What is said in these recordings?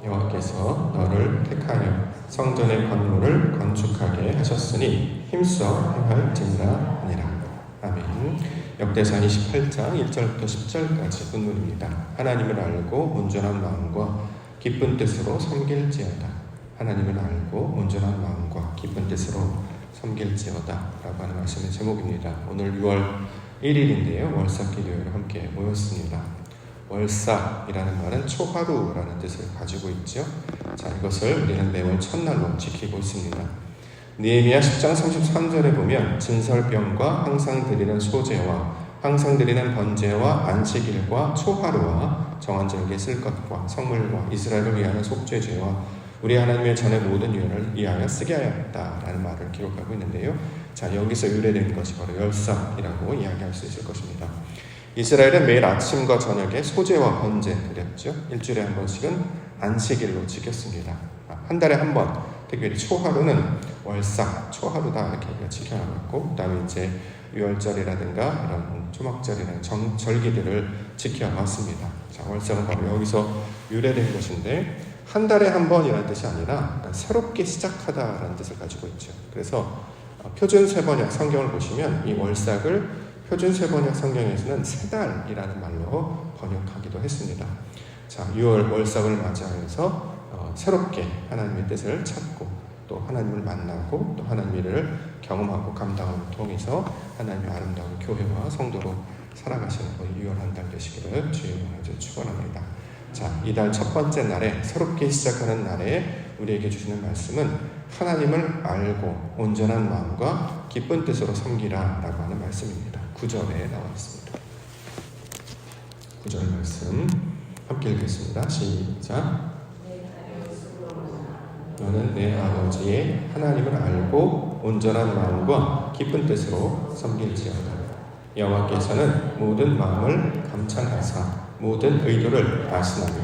여호와께서 너를 택하여 성전의 건물을 건축하게 하셨으니 힘써 행할지니라 하니라. 아멘. 역대상 28장 1절부터 10절까지 본문입니다. 하나님을 알고 온전한 마음과 기쁜 뜻으로 섬길지어다. 하나님을 알고 온전한 마음과 기쁜 뜻으로 섬길지어다 라고 하는 말씀의 제목입니다. 오늘 6월 1일인데요. 월삭기도회로 함께 모였습니다. 월삭이라는 말은 초하루라는 뜻을 가지고 있죠. 자, 이것을 우리는 매월 첫날로 지키고 있습니다. 느헤미야 10장 33절에 보면 진설병과 항상 드리는 소제와 항상 드리는 번제와 안식일과 초하루와 정한절기에 쓸 것과 성물과 이스라엘을 위하여 속죄제와 우리 하나님의 전의 모든 유언을 위하여 쓰게 하였다라는 말을 기록하고 있는데요. 자, 여기서 유래된 것이 바로 열삭이라고 이야기할 수 있을 것입니다. 이스라엘은 매일 아침과 저녁에 소제와 번제 드렸죠. 일주일에 한 번씩은 안식일로 지켰습니다. 한 달에 한 번, 특별히 초하루는 월삭, 초하루다 이렇게 우리가 지켜나고 있고, 그 다음에 이제 유월절이라든가 이런 초막절이라는 절기들을 지켜왔습니다. 자, 월삭은 바로 여기서 유래된 것인데, 한 달에 한 번이라는 뜻이 아니라 새롭게 시작하다라는 뜻을 가지고 있죠. 그래서 표준 세번역 성경을 보시면 이 월삭을 표준 세번역 성경에서는 세 달이라는 말로 번역하기도 했습니다. 자, 6월 월삭을 맞이하여서 새롭게 하나님의 뜻을 찾고 또 하나님을 만나고 또 하나님의 일을 경험하고 감당함을 통해서 하나님의 아름다운 교회와 성도로 살아가시는 6월 한 달 되시기를 주의 이름으로 축원합니다. 자, 이달 첫 번째 날에 새롭게 시작하는 날에 우리에게 주시는 말씀은 하나님을 알고 온전한 마음과 기쁜 뜻으로 섬기라 라고 하는 말씀입니다. 9절에 나와 있습니다. 9절 말씀 함께 읽겠습니다. 시작. 너는 내 아버지의 하나님을 알고 온전한 마음과 기쁜 뜻으로 섬길지어다. 여호와께서는 모든 마음을 감찰하사 모든 의도를 아시나니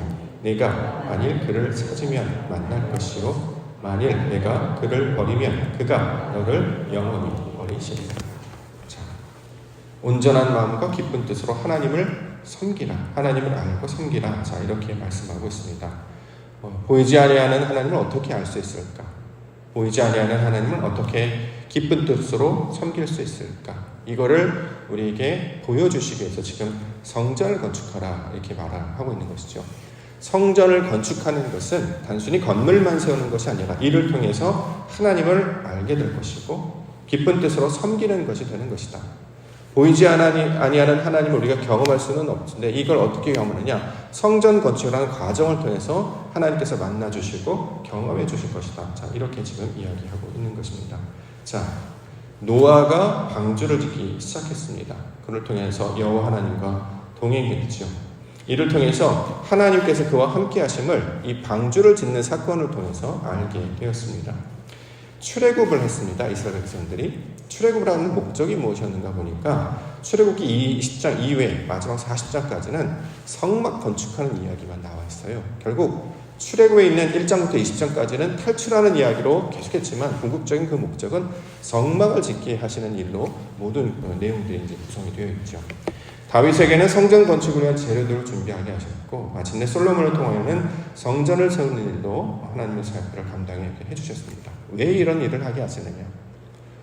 내가 만일 그를 찾으면 만날 것이요 만일 내가 그를 버리면 그가 너를 영원히 버리시리라. 자, 온전한 마음과 기쁜 뜻으로 하나님을 섬기라. 하나님을 알고 섬기라. 자, 이렇게 말씀하고 있습니다. 보이지 아니하는 하나님을 어떻게 알 수 있을까? 보이지 아니하는 하나님을 어떻게 기쁜 뜻으로 섬길 수 있을까? 이거를 우리에게 보여주시기 위해서 지금 성전을 건축하라 이렇게 말하고 있는 것이죠. 성전을 건축하는 것은 단순히 건물만 세우는 것이 아니라 이를 통해서 하나님을 알게 될 것이고 기쁜 뜻으로 섬기는 것이 되는 것이다. 보이지 아니하는 하나님을 우리가 경험할 수는 없는데 이걸 어떻게 경험하느냐? 성전 건축을 하는 과정을 통해서 하나님께서 만나주시고 경험해 주실 것이다. 자, 이렇게 지금 이야기하고 있는 것입니다. 자, 노아가 방주를 짓기 시작했습니다. 그를 통해서 여호와 하나님과 동행했죠. 이를 통해서 하나님께서 그와 함께 하심을 이 방주를 짓는 사건을 통해서 알게 되었습니다. 출애굽을 했습니다. 이스라엘 백성들이. 출애굽을 하는 목적이 무엇이었는가 보니까 출애굽기 20장 이외에 마지막 40장까지는 성막 건축하는 이야기만 나와 있어요. 결국 출애굽에 있는 1장부터 20장까지는 탈출하는 이야기로 계속했지만 궁극적인 그 목적은 성막을 짓게 하시는 일로 모든 내용들이 이제 구성이 되어 있죠. 다윗에게는 성전 건축을 위한 재료들을 준비하게 하셨고 마침내 솔로몬을 통하여는 성전을 세우는 일도 하나님의 사역들을 감당하게 해주셨습니다. 왜 이런 일을 하게 하시느냐?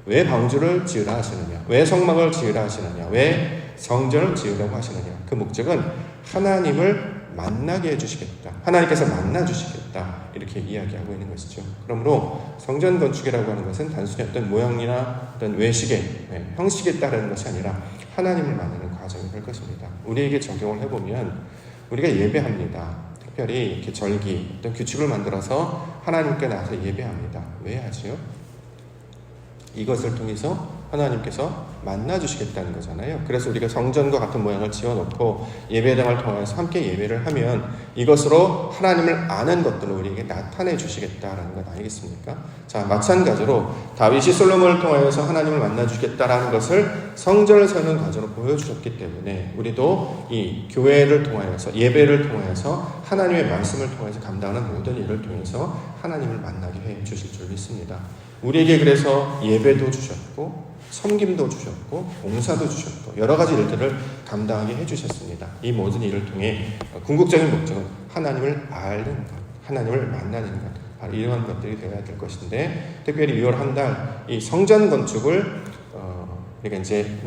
왜 방주를 지으라 하시느냐? 왜 성막을 지으라 하시느냐? 왜 성전을 지으라고 하시느냐? 그 목적은 하나님을 만나게 해주시겠다. 하나님께서 만나주시겠다. 이렇게 이야기하고 있는 것이죠. 그러므로 성전 건축이라고 하는 것은 단순히 어떤 모양이나 어떤 외식의 형식에 따르는 것이 아니라 하나님을 만나는 과정이 될 것입니다. 우리에게 적용을 해보면 우리가 예배합니다. 특별히 이렇게 절기, 어떤 규칙을 만들어서 하나님께 나와서 예배합니다. 왜 하지요? 이것을 통해서 하나님께서 만나주시겠다는 거잖아요. 그래서 우리가 성전과 같은 모양을 지어놓고 예배당을 통해서 함께 예배를 하면 이것으로 하나님을 아는 것들을 우리에게 나타내 주시겠다라는 것 아니겠습니까? 자, 마찬가지로 다윗이 솔로몬을 통하여서 하나님을 만나주시겠다라는 것을 성전을 세우는 과정으로 보여주셨기 때문에 우리도 이 교회를 통하여서 예배를 통해서 하나님의 말씀을 통해서 감당하는 모든 일을 통해서 하나님을 만나게 해 주실 줄 믿습니다. 우리에게 그래서 예배도 주셨고 섬김도 주셨고 봉사도 주셨고 여러 가지 일들을 감당하게 해주셨습니다. 이 모든 일을 통해 궁극적인 목적은 하나님을 아는 것, 하나님을 만나는 것, 바로 이러한 것들이 되어야 될 것인데, 특별히 6월 한 달 이 성전 건축을 우리가 이제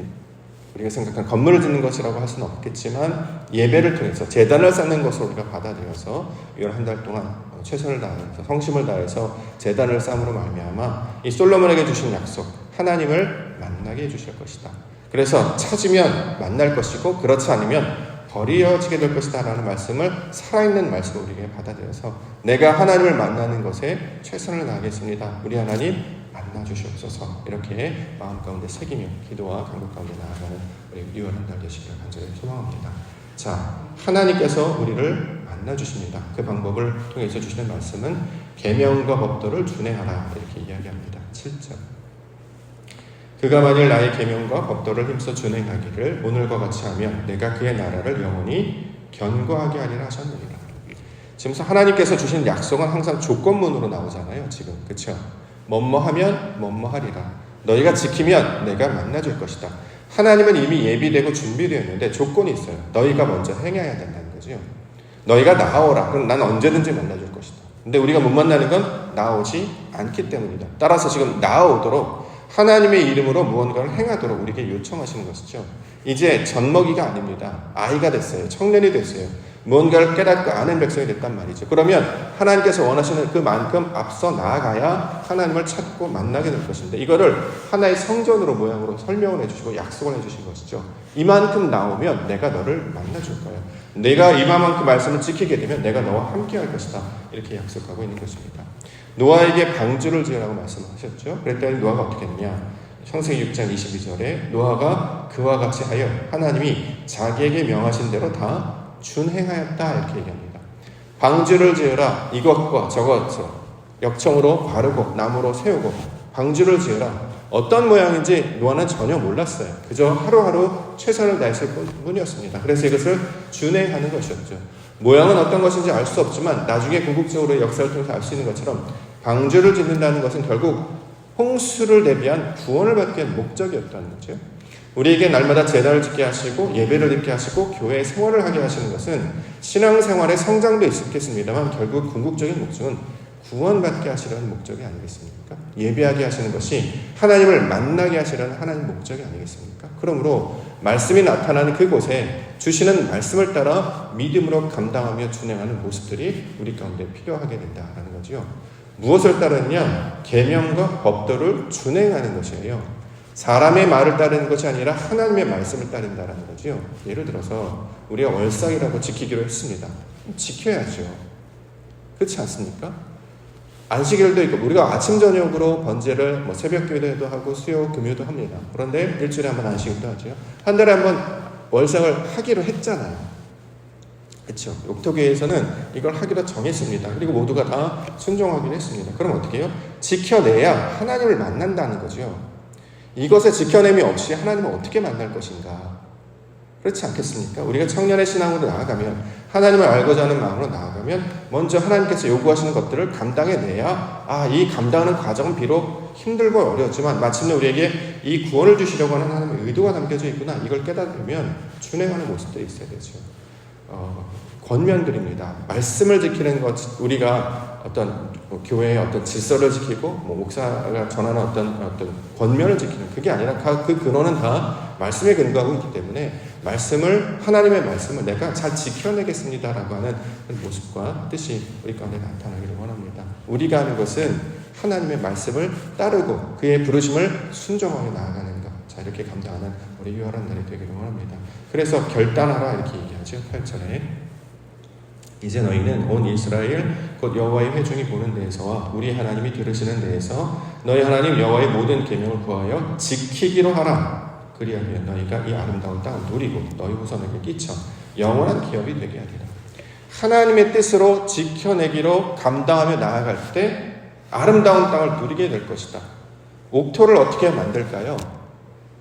우리가 생각한 건물을 짓는 것이라고 할 수는 없겠지만 예배를 통해서 제단을 쌓는 것을 우리가 받아들여서 6월 한 달 동안 최선을 다해서 성심을 다해서 제단을 쌓음으로 말미암아 이 솔로몬에게 주신 약속, 하나님을 만나게 해주실 것이다. 그래서 찾으면 만날 것이고 그렇지 않으면 버려지게 될 것이다 라는 말씀을 살아있는 말씀을 우리에게 받아들여서 내가 하나님을 만나는 것에 최선을 다하겠습니다. 우리 하나님 만나 주시옵소서. 이렇게 마음 가운데 새기며 기도와 간구 가운데 나아가는 우리 6월 한 달 되시기를 간절히 소망합니다. 자, 하나님께서 우리를 만나 주십니다. 그 방법을 통해서 주시는 말씀은 계명과 법도를 준행하라 이렇게 이야기합니다. 7절. 그가 만일 나의 계명과 법도를 힘써 준행하기를 오늘과 같이 하면 내가 그의 나라를 영원히 견고하게 하리라 하셨느니라. 지금 하나님께서 주신 약속은 항상 조건문으로 나오잖아요. 지금 그렇죠? 뭐뭐하면 뭐뭐하리라. 너희가 지키면 내가 만나줄 것이다. 하나님은 이미 예비되고 준비되어 있는데 조건이 있어요. 너희가 먼저 행해야 된다는 거죠. 너희가 나아오라. 그럼 난 언제든지 만나줄 것이다. 근데 우리가 못 만나는 건 나오지 않기 때문이다. 따라서 지금 나아오도록 하나님의 이름으로 무언가를 행하도록 우리에게 요청하시는 것이죠. 이제 젖먹이가 아닙니다. 아이가 됐어요. 청년이 됐어요. 무언가를 깨닫고 아는 백성이 됐단 말이죠. 그러면 하나님께서 원하시는 그만큼 앞서 나아가야 하나님을 찾고 만나게 될 것인데 이거를 하나의 성전으로 모양으로 설명을 해주시고 약속을 해주신 것이죠. 이만큼 나오면 내가 너를 만나줄 거야. 내가 이만큼 말씀을 지키게 되면 내가 너와 함께 할 것이다. 이렇게 약속하고 있는 것입니다. 노아에게 방주를 지으라고 말씀하셨죠. 그랬더니 노아가 어떻게 했느냐. 창세기 6장 22절에 노아가 그와 같이 하여 하나님이 자기에게 명하신 대로 다 준행하였다 이렇게 얘기합니다. 방주를 지으라. 이것과 저것을 역청으로 바르고 나무로 세우고 방주를 지으라. 어떤 모양인지 노아는 전혀 몰랐어요. 그저 하루하루 최선을 다했을 뿐이었습니다. 그래서 이것을 준행하는 것이었죠. 모양은 어떤 것인지 알 수 없지만 나중에 궁극적으로 역사를 통해서 알 수 있는 것처럼 방주를 짓는다는 것은 결국 홍수를 대비한 구원을 받기 위한 목적이었다는 거죠. 우리에게 날마다 제단을 짓게 하시고 예배를 드리게 하시고 교회 생활을 하게 하시는 것은 신앙생활의 성장도 있겠습니다만 결국 궁극적인 목적은 구원받게 하시려는 목적이 아니겠습니까? 예배하게 하시는 것이 하나님을 만나게 하시려는 하나님 목적이 아니겠습니까? 그러므로 말씀이 나타나는 그곳에 주시는 말씀을 따라 믿음으로 감당하며 준행하는 모습들이 우리 가운데 필요하게 된다는 거죠. 무엇을 따르느냐? 계명과 법도를 준행하는 것이에요. 사람의 말을 따르는 것이 아니라 하나님의 말씀을 따른다는 거죠. 예를 들어서 우리가 월삭이라고 지키기로 했습니다. 지켜야죠. 그렇지 않습니까? 안식일도 있고 우리가 아침 저녁으로 번제를 새벽 기도도 하고 수요 금요도 합니다. 그런데 일주일에 한 번 안식일도 하죠. 한 달에 한 번 월삭을 하기로 했잖아요. 그렇죠. 옥토교회에서는 이걸 하기로 정했습니다. 그리고 모두가 다 순종하기로 했습니다. 그럼 어떻게 해요? 지켜내야 하나님을 만난다는 거죠. 이것에 지켜냄이 없이 하나님을 어떻게 만날 것인가? 그렇지 않겠습니까? 우리가 청년의 신앙으로 나아가면 하나님을 알고자 하는 마음으로 나아가면 먼저 하나님께서 요구하시는 것들을 감당해내야 이 감당하는 과정은 비록 힘들고 어렵지만 마침내 우리에게 이 구원을 주시려고 하는 하나님의 의도가 담겨져 있구나. 이걸 깨닫으면 준행하는 모습들이 있어야 되죠. 권면드립니다. 말씀을 지키는 것, 우리가 어떤 교회의 어떤 질서를 지키고 목사가 전하는 어떤 권면을 지키는 그게 아니라 그 근원은 다 말씀에 근거하고 있기 때문에 하나님의 말씀을 내가 잘 지켜내겠습니다라고 하는 모습과 뜻이 우리 가운데 나타나기를 원합니다. 우리가 하는 것은 하나님의 말씀을 따르고 그의 부르심을 순종하며 나아가는 것. 자, 이렇게 감당하는 우리 유월한 날이 되기를 원합니다. 그래서 결단하라 이렇게 얘기하죠. 8절에 이제 너희는 온 이스라엘 곧 여호와의 회중이 보는 데에서와 우리 하나님이 들으시는 데에서 너희 하나님 여호와의 모든 계명을 구하여 지키기로 하라. 그리하면 너희가 이 아름다운 땅을 누리고 너희 후손에게 끼쳐 영원한 기업이 되게 하리라. 하나님의 뜻으로 지켜내기로 감당하며 나아갈 때 아름다운 땅을 누리게 될 것이다. 옥토를 어떻게 만들까요?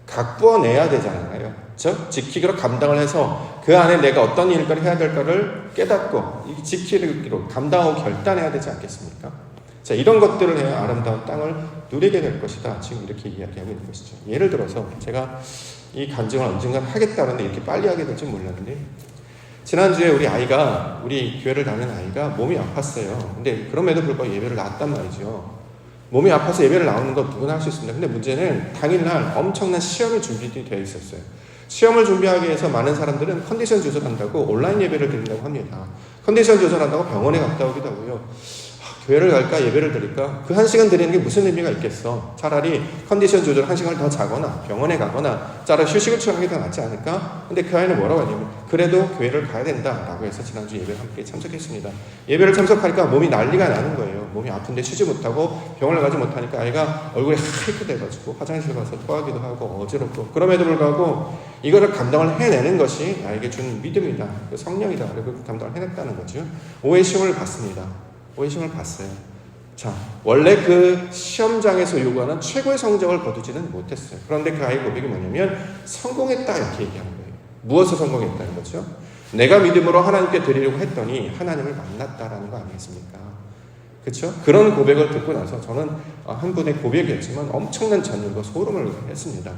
각부어내야 되잖아요. 즉 지키기로 감당을 해서 그 안에 내가 어떤 일을 해야 될까를 깨닫고 지키기로 감당하고 결단해야 되지 않겠습니까? 자, 이런 것들을 해야 아름다운 땅을 누리게 될 것이다. 지금 이렇게 이야기하고 있는 것이죠. 예를 들어서 제가 이 간증을 언젠가 하겠다는데 이렇게 빨리 하게 될 줄 몰랐는데 지난주에 우리 교회를 다니는 아이가 몸이 아팠어요. 근데 그럼에도 불구하고 예배를 나왔단 말이죠. 몸이 아파서 예배를 나오는 건 누구나 할 수 있습니다. 근데 문제는 당일날 엄청난 시험이 준비되어 있었어요. 시험을 준비하기 위해서 많은 사람들은 컨디션 조절한다고 온라인 예배를 드린다고 합니다. 컨디션 조절한다고 병원에 갔다 오기도 하고요. 교회를 갈까 예배를 드릴까? 그 1시간 드리는 게 무슨 의미가 있겠어? 차라리 컨디션 조절 1시간을 더 자거나 병원에 가거나 차라리 휴식을 취하는 게 더 낫지 않을까? 근데 그 아이는 뭐라고 하냐면 그래도 교회를 가야 된다라고 해서 지난주 예배를 함께 참석했습니다. 예배를 참석하니까 몸이 난리가 나는 거예요. 몸이 아픈데 쉬지 못하고 병원을 가지 못하니까 아이가 얼굴이 하얗게 돼가지고 화장실 가서 토하기도 하고 어지럽고, 그럼에도 불구하고 이거를 감당을 해내는 것이 나에게 준 믿음이다, 성령이다. 그리고 감당을 해냈다는 거죠. 오해심을 받습니다. 오해심을 봤어요. 자, 원래 그 시험장에서 요구하는 최고의 성적을 거두지는 못했어요. 그런데 그 아이의 고백이 뭐냐면 성공했다 이렇게 얘기하는 거예요. 무엇을 성공했다는 거죠? 내가 믿음으로 하나님께 드리려고 했더니 하나님을 만났다라는 거 아니겠습니까? 그렇죠? 그런 고백을 듣고 나서 저는 한 분의 고백이었지만 엄청난 전율과 소름을 했습니다.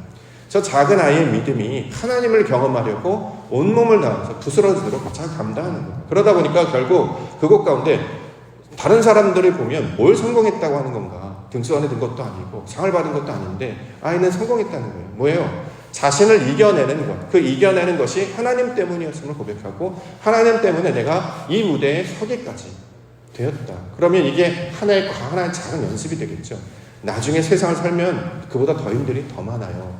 저 작은 아이의 믿음이 하나님을 경험하려고 온몸을 다해서 부스러지도록 잘 감당하는 거예요. 그러다 보니까 결국 그곳 가운데 다른 사람들이 보면 뭘 성공했다고 하는 건가? 등수 안에 든 것도 아니고 상을 받은 것도 아닌데 아이는 성공했다는 거예요. 뭐예요? 자신을 이겨내는 것. 그 이겨내는 것이 하나님 때문이었음을 고백하고 하나님 때문에 내가 이 무대에 서기까지 되었다. 그러면 이게 하나의 작은 연습이 되겠죠. 나중에 세상을 살면 그보다 더 힘들이 더 많아요.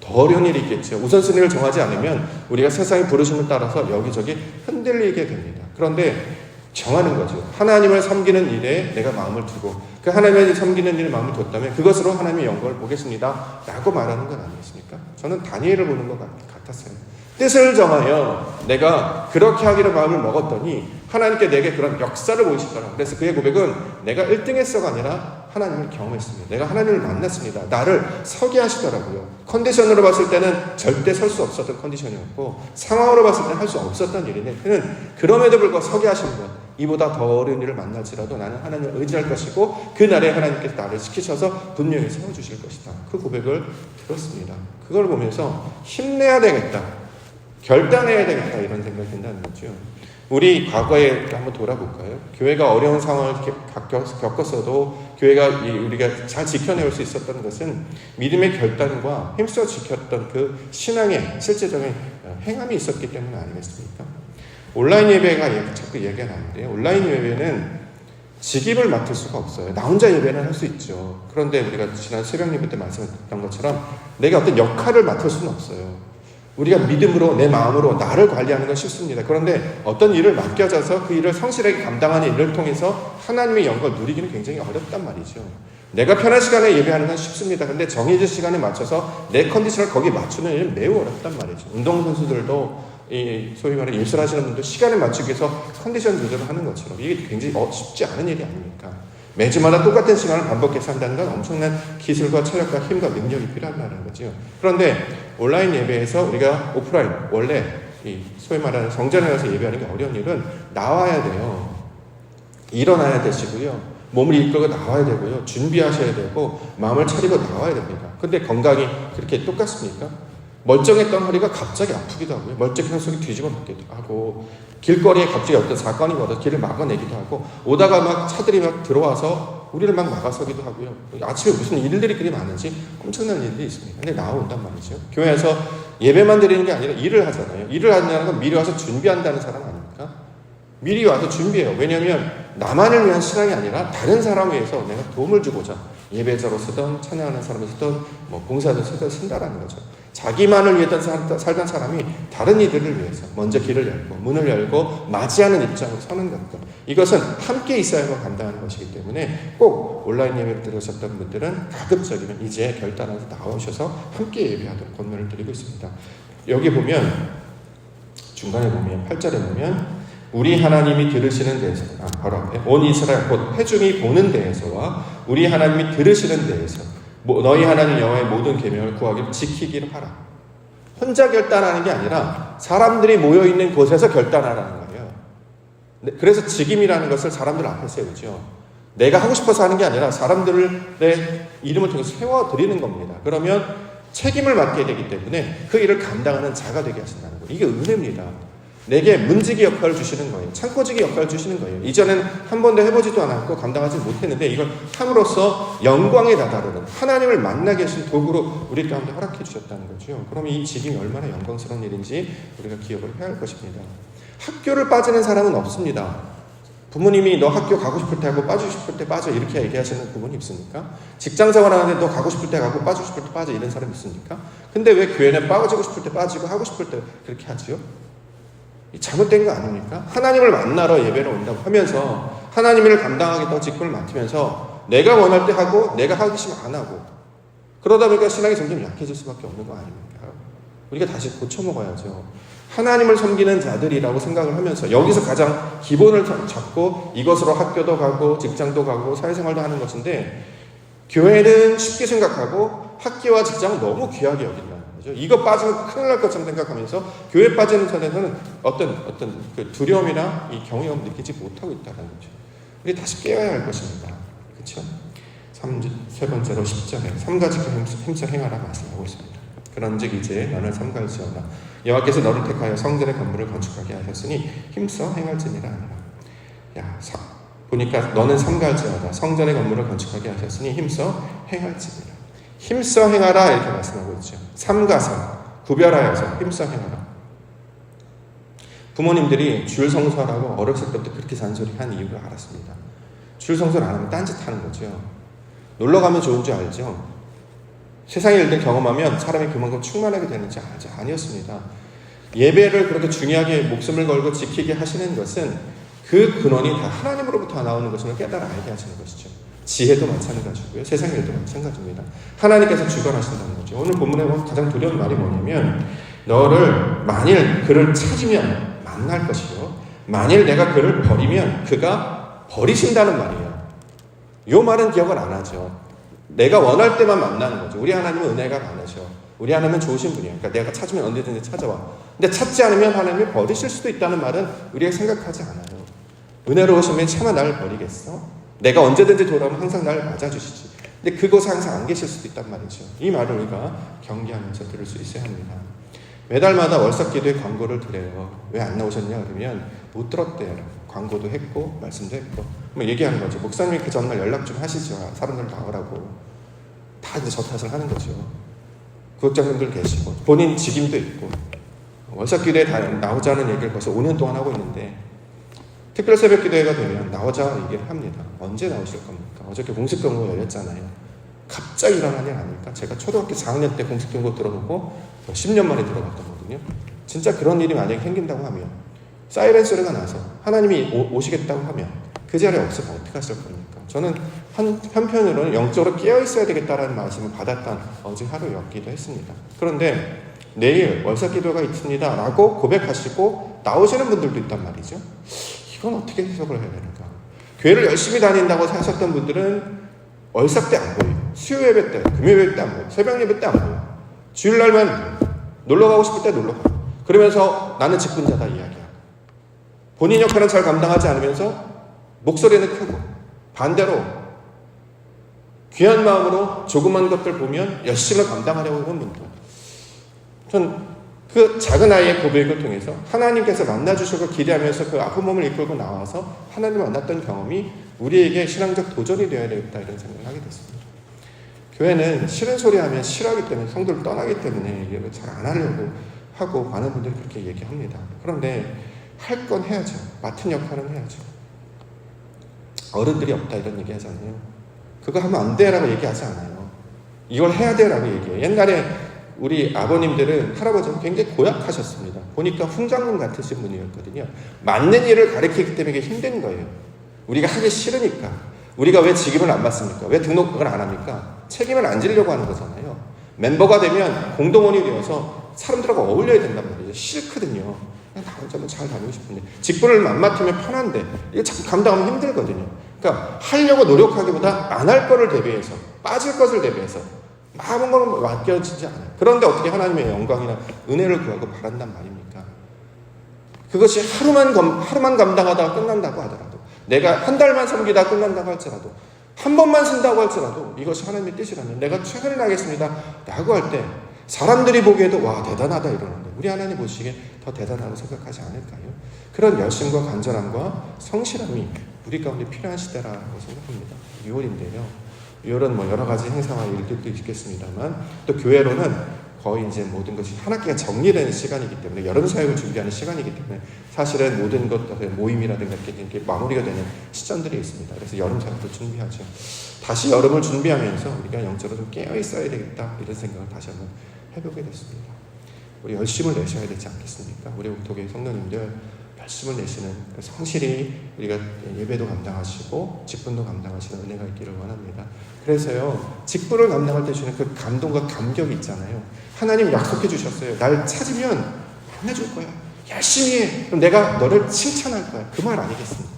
더 어려운 일이 있겠죠. 우선순위를 정하지 않으면 우리가 세상의 부르심을 따라서 여기저기 흔들리게 됩니다. 그런데 정하는 거죠. 하나님을 섬기는 일에 내가 마음을 두고 그 하나님을 섬기는 일에 마음을 뒀다면 그것으로 하나님의 영광을 보겠습니다 라고 말하는 건 아니겠습니까? 저는 다니엘을 보는 것 같았어요. 뜻을 정하여 내가 그렇게 하기로 마음을 먹었더니 하나님께 내게 그런 역사를 보이시더라. 그래서 그의 고백은 내가 1등했어가 아니라 하나님을 경험했습니다. 내가 하나님을 만났습니다. 나를 서게 하시더라고요. 컨디션으로 봤을 때는 절대 설 수 없었던 컨디션이었고 상황으로 봤을 때는 할 수 없었던 일인데 그는 그럼에도 불구하고 서게 하시는 것, 이보다 더 어려운 일을 만날지라도 나는 하나님을 의지할 것이고 그날에 하나님께서 나를 지키셔서 분명히 세워주실 것이다. 그 고백을 들었습니다. 그걸 보면서 힘내야 되겠다, 결단해야 되겠다 이런 생각이 든다는 거죠. 우리 과거에 한번 돌아볼까요? 교회가 어려운 상황을 겪었어도 교회가 우리가 잘 지켜낼 수 있었던 것은 믿음의 결단과 힘써 지켰던 그 신앙의 실제적인 행함이 있었기 때문 아니겠습니까? 온라인 예배가 자꾸 얘기가 나오는데요. 온라인 예배는 직임을 맡을 수가 없어요. 나 혼자 예배는 할 수 있죠. 그런데 우리가 지난 새벽 예배 때 말씀드렸던 것처럼 내가 어떤 역할을 맡을 수는 없어요. 우리가 믿음으로 내 마음으로 나를 관리하는 건 쉽습니다. 그런데 어떤 일을 맡겨져서 그 일을 성실하게 감당하는 일을 통해서 하나님의 영광을 누리기는 굉장히 어렵단 말이죠. 내가 편한 시간에 예배하는 건 쉽습니다. 근데 정해진 시간에 맞춰서 내 컨디션을 거기에 맞추는 일은 매우 어렵단 말이죠. 운동선수들도 소위 말해 일술하시는 분들 시간에 맞추기 위해서 컨디션 조절을 하는 것처럼 이게 굉장히 쉽지 않은 일이 아닙니까? 매주마다 똑같은 시간을 반복해서 한다는 건 엄청난 기술과 체력과 힘과 능력이 필요하다는 거죠. 그런데 온라인 예배에서 우리가 오프라인, 원래 소위 말하는 성전에 가서 예배하는 게 어려운 일은 나와야 돼요. 일어나야 되시고요. 몸을 이끌고 나와야 되고요. 준비하셔야 되고 마음을 차리고 나와야 됩니다. 근데 건강이 그렇게 똑같습니까? 멀쩡했던 허리가 갑자기 아프기도 하고요. 멀쩡한 속이 뒤집어 놓기도 하고 길거리에 갑자기 어떤 사건이 와서 길을 막아내기도 하고 오다가 막 차들이 막 들어와서 우리를 막 막아서기도 하고요. 아침에 무슨 일들이 그리 많은지 엄청난 일들이 있습니다. 근데 나온단 말이죠. 교회에서 예배만 드리는 게 아니라 일을 하잖아요. 일을 한다는 건 미리 와서 준비한다는 사람 아닙니까? 미리 와서 준비해요. 왜냐하면 나만을 위한 신앙이 아니라 다른 사람을 위해서 내가 도움을 주고자 예배자로 쓰던 찬양하는 사람을 쓰던 봉사자로 쓰던 쓴다라는 거죠. 자기만을 위해 살던 사람이 다른 이들을 위해서 먼저 길을 열고 문을 열고 맞이하는 입장으로 서는 것들, 이것은 함께 있어야만 감당하는 것이기 때문에 꼭 온라인 예배를 들으셨던 분들은 가급적이면 이제 결단해서 나오셔서 함께 예배하도록 권면을 드리고 있습니다. 여기 보면 중간에 보면 8절에 보면 우리 하나님이 들으시는 데에서, 바로 앞에 온 이스라엘 곧 회중이 보는 데에서와 우리 하나님이 들으시는 데에서 너희 하나님 여호와의 모든 계명을 구하기를 지키기를 하라. 혼자 결단하는 게 아니라 사람들이 모여있는 곳에서 결단하라는 거예요. 그래서 직임이라는 것을 사람들 앞에 세우죠. 내가 하고 싶어서 하는 게 아니라 사람들의 이름을 통해서 세워드리는 겁니다. 그러면 책임을 맡게 되기 때문에 그 일을 감당하는 자가 되게 하신다는 거예요. 이게 은혜입니다. 내게 문지기 역할을 주시는 거예요. 창고지기 역할을 주시는 거예요. 이전에는 한 번도 해보지도 않았고 감당하지 못했는데 이걸 함으로써 영광에 다다르는 하나님을 만나게 하신 도구로 우리 가운데 허락해 주셨다는 거죠. 그럼 이 직임이 얼마나 영광스러운 일인지 우리가 기억을 해야 할 것입니다. 학교를 빠지는 사람은 없습니다. 부모님이 너 학교 가고 싶을 때 하고 빠지고 싶을 때 빠져 이렇게 얘기하시는 부모님 있습니까? 직장생활 하는데 너 가고 싶을 때 가고 빠지고 싶을 때 빠져 이런 사람 있습니까? 근데 왜 교회는 빠지고 싶을 때 빠지고 하고 싶을 때 그렇게 하지요? 잘못된 거 아닙니까? 하나님을 만나러 예배를 온다고 하면서 하나님을 감당하겠다고 직분을 맡으면서 내가 원할 때 하고 내가 하기 싫으면 안 하고 그러다 보니까 신앙이 점점 약해질 수밖에 없는 거 아닙니까? 우리가 다시 고쳐먹어야죠. 하나님을 섬기는 자들이라고 생각을 하면서 여기서 가장 기본을 잡고 이것으로 학교도 가고 직장도 가고 사회생활도 하는 것인데 교회는 쉽게 생각하고 학교와 직장은 너무 귀하게 여긴다는 거죠. 이거 빠지면 큰일 날 것처럼 생각하면서 교회 빠지는 전에는 어떤 그 두려움이나 이 경외감 느끼지 못하고 있다는 거죠. 우리 다시 깨어야 할 것입니다. 그렇죠? 세 번째로 10절에 삼가지 힘써 행하라 말씀하고 있습니다. 그런즉 이제 너는 삼갈지어다. 여호와께서 너를 택하여 성전의 건물을 건축하게 하셨으니 힘써 행할지니라 하니라. 보니까 너는 삼갈지어다. 성전의 건물을 건축하게 하셨으니 힘써 행할지니라. 힘써 행하라 이렇게 말씀하고 있죠. 삼가서 구별하여서 힘써 행하라. 부모님들이 줄 성수하라고 어렸을 때부터 그렇게 잔소리한 이유를 알았습니다. 줄 성수를 안 하면 딴짓하는 거죠. 놀러 가면 좋은 줄 알죠. 세상의 일들 경험하면 사람이 그만큼 충만하게 되는지 알죠. 아니었습니다. 예배를 그렇게 중요하게 목숨을 걸고 지키게 하시는 것은 그 근원이 다 하나님으로부터 나오는 것을 깨달아 알게 하시는 것이죠. 지혜도 마찬가지고요. 세상의 일도 마찬가지입니다. 하나님께서 주관하신다는 거죠. 오늘 본문에 보면 가장 두려운 말이 뭐냐면 너를 만일 그를 찾으면 만날 것이요. 만일 내가 그를 버리면 그가 버리신다는 말이에요. 이 말은 기억을 안 하죠. 내가 원할 때만 만나는 거죠. 우리 하나님은 은혜가 많으셔. 우리 하나님은 좋으신 분이에요. 그러니까 내가 찾으면 언제든지 찾아와. 근데 찾지 않으면 하나님이 버리실 수도 있다는 말은 우리가 생각하지 않아요. 은혜로우시면 차마 나를 버리겠어? 내가 언제든지 돌아오면 항상 나를 맞아주시지. 근데 그곳에 항상 안 계실 수도 있단 말이죠. 이 말을 우리가 경계하면서 들을 수 있어야 합니다. 매달마다 월삭기도에 광고를 드려요. 왜 안 나오셨냐 그러면 못 들었대요. 광고도 했고 말씀도 했고 뭐 얘기하는 거죠. 목사님이 그 전날 연락 좀 하시죠. 사람들 나오라고. 다 이제 저 탓을 하는 거죠. 구역장님들 계시고 본인 직임도 있고 월삭기도에 다 나오자는 얘기를 벌써 5년 동안 하고 있는데 특별 새벽 기도회가 되면 나오자 얘기를 합니다. 언제 나오실 겁니까? 어저께 공식 경고 열렸잖아요. 갑자기 일어난 일 아닙니까? 제가 초등학교 4학년 때 공식 경고 들어놓고 10년 만에 들어갔던 거거든요. 진짜 그런 일이 만약에 생긴다고 하면 사이렌 소리가 나서 하나님이 오시겠다고 하면 그 자리에 없으면 어떻게 하실 겁니까? 저는 한편으로는 영적으로 깨어있어야 되겠다라는 말씀을 받았던 어제 하루였기도 했습니다. 그런데 내일 월삭기도가 있습니다 라고 고백하시고 나오시는 분들도 있단 말이죠. 이건 어떻게 해석을 해야 되는가? 교회를 열심히 다닌다고 하셨던 분들은 월삭 때 안 보여요. 수요 예배 때, 금요 예배 때 안 보여요. 새벽 예배 때 안 보여요. 주일날만 놀러 가고 싶을 때 놀러 가요. 그러면서 나는 직분자다 이야기하고 본인 역할은 잘 감당하지 않으면서 목소리는 크고 반대로 귀한 마음으로 조그만 것들 보면 열심히 감당하려고 하는 분들. 전 그 작은 아이의 고백을 통해서 하나님께서 만나주시고 기대하면서 그 아픈 몸을 이끌고 나와서 하나님을 만났던 경험이 우리에게 신앙적 도전이 되어야 되겠다 이런 생각을 하게 됐습니다. 교회는 싫은 소리 하면 싫어하기 때문에 성도를 떠나기 때문에 이걸 잘 안 하려고 하고 많은 분들이 그렇게 얘기합니다. 그런데 할 건 해야죠. 맡은 역할은 해야죠. 어른들이 없다 이런 얘기 하잖아요. 그거 하면 안 돼라고 얘기하지 않아요. 이걸 해야 돼라고 얘기해요. 옛날에 우리 아버님들은 할아버지는 굉장히 고약하셨습니다. 보니까 훈장군 같으신 분이었거든요. 맞는 일을 가르치기 때문에 이게 힘든 거예요. 우리가 하기 싫으니까. 우리가 왜 직임을 안 받습니까? 왜 등록을 안 합니까? 책임을 안 지려고 하는 거잖아요. 멤버가 되면 공동원이 되어서 사람들하고 어울려야 된단 말이에요. 싫거든요. 그냥 나 혼자만 잘 다니고 싶은데 직분을 안 맡으면 편한데 이게 참 감당하면 힘들거든요. 그러니까 하려고 노력하기보다 안 할 거를 대비해서 빠질 것을 대비해서 아무 거는 맡겨지지 않아요. 그런데 어떻게 하나님의 영광이나 은혜를 구하고 바란단 말입니까? 그것이 하루만 감당하다가 끝난다고 하더라도 내가 한 달만 섬기다 끝난다고 할지라도 한 번만 쓴다고 할지라도 이것이 하나님의 뜻이라면 내가 최선을 다하겠습니다 라고 할 때 사람들이 보기에도 와 대단하다 이러는데 우리 하나님 보시기에 더 대단하다고 생각하지 않을까요? 그런 열심과 간절함과 성실함이 우리 가운데 필요한 시대라고 생각합니다. 6월인데요. 6월은 뭐 여러 가지 행사와 일들도 있겠습니다만 또 교회로는 거의 이제 모든 것이 한 학기가 정리되는 시간이기 때문에 여름 사역을 준비하는 시간이기 때문에 사실은 모든 것들의 모임이라든가 이렇게 마무리가 되는 시점들이 있습니다. 그래서 여름 사역을 준비하죠. 다시 여름을 준비하면서 우리가 영적으로 좀 깨어 있어야 되겠다 이런 생각을 다시 한번 해보게 됐습니다. 우리 열심을 내셔야 되지 않겠습니까? 우리 옥토교회 성도님들 열심을 내시는 성실히 우리가 예배도 감당하시고 직분도 감당하시는 은혜가 있기를 원합니다. 그래서요, 직분을 감당할 때 주는 그 감동과 감격이 있잖아요. 하나님 약속해 주셨어요. 날 찾으면 만나줄 거야. 열심히 해. 그럼 내가 너를 칭찬할 거야. 그 말 아니겠습니까?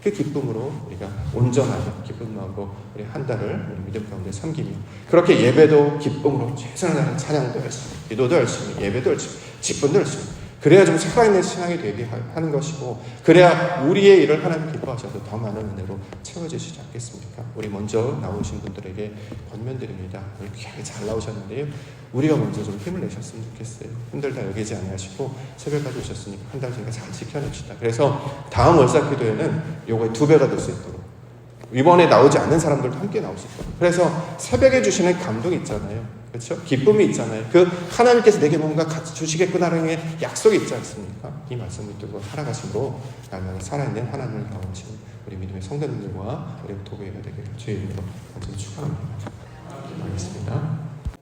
그 기쁨으로 우리가 온전하게 기쁜 마음으로 우리 한 달을 우리 믿음 가운데 섬기며 그렇게 예배도 기쁨으로 최선을 다하는 찬양도 열심히, 기도도 열심히, 예배도 열심히, 직분도 열심히. 그래야 좀 살아있는 신앙이 되게 하는 것이고, 그래야 우리의 일을 하나님 기뻐하셔서 더 많은 은혜로 채워주시지 않겠습니까? 우리 먼저 나오신 분들에게 권면드립니다. 오늘 귀하게 잘 나오셨는데요. 우리가 먼저 좀 힘을 내셨으면 좋겠어요. 힘들다 여기지 아니하시고 새벽까지 오셨으니까 한 달 전에 잘 지켜냅시다. 그래서 다음 월사 기도회는 요거의 2배가 될 수 있도록, 이번에 나오지 않는 사람들도 함께 나올 수 있도록, 그래서 새벽에 주시는 감동이 있잖아요. 그렇죠? 기쁨이 있잖아요. 그 하나님께서 내게 뭔가 같이 주시겠구나라는 약속이 있지 않습니까? 이 말씀을 듣고 살아가심으로 날마다 살아있는 하나님을 경험하시는 우리 믿음의 성도님들과 우리 도교회가 되기를 주의 이름으로 간절히 축원합니다. 기도하겠습니다.